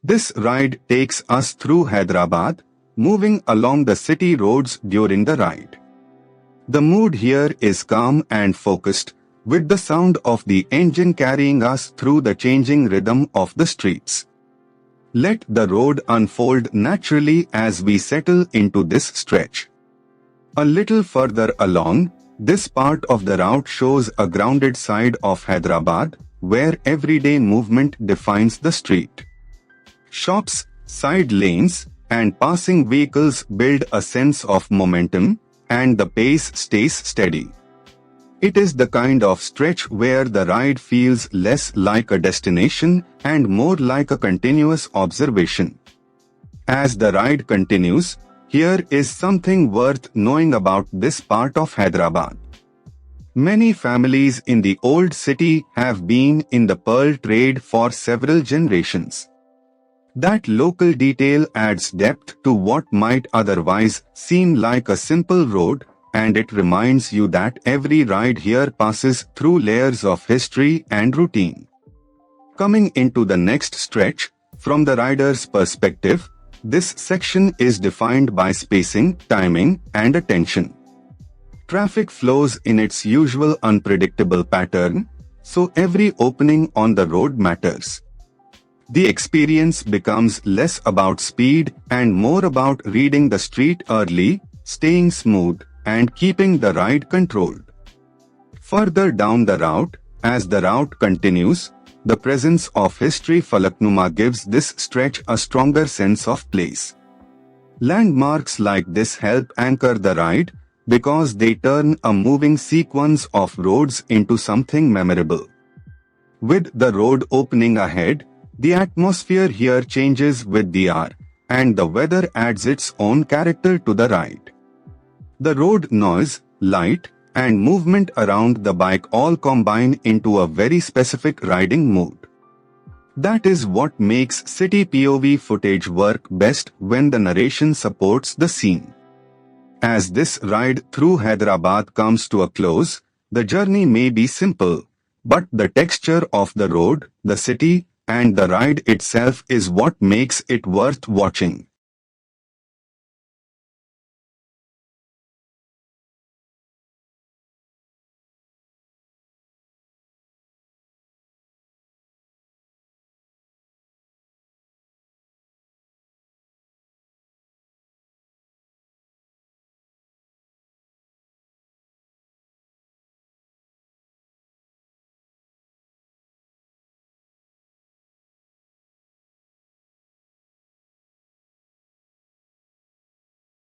This ride takes us through Hyderabad, moving along the city roads during the ride. The mood here is calm and focused, with the sound of the engine carrying us through the changing rhythm of the streets. Let the road unfold naturally as we settle into this stretch. A little further along, this part of the route shows a grounded side of Hyderabad, where everyday movement defines the street. Shops, side lanes, and passing vehicles build a sense of momentum, and the pace stays steady. It is the kind of stretch where the ride feels less like a destination and more like a continuous observation. As the ride continues, here is something worth knowing about this part of Hyderabad. Many families in the old city have been in the pearl trade for several generations. That local detail adds depth to what might otherwise seem like a simple road, and it reminds you that every ride here passes through layers of history and routine. Coming into the next stretch, from the rider's perspective, this section is defined by spacing, timing, and attention. Traffic flows in its usual unpredictable pattern, so every opening on the road matters. The experience becomes less about speed and more about reading the street early, staying smooth, and keeping the ride controlled. Further down the route, as the route continues, the presence of history Falaknuma gives this stretch a stronger sense of place. Landmarks like this help anchor the ride because they turn a moving sequence of roads into something memorable. With the road opening ahead, the atmosphere here changes with the hour, and the weather adds its own character to the ride. The road noise, light, and movement around the bike all combine into a very specific riding mood. That is what makes city POV footage work best when the narration supports the scene. As this ride through Hyderabad comes to a close, the journey may be simple, but the texture of the road, the city, and the ride itself is what makes it worth watching.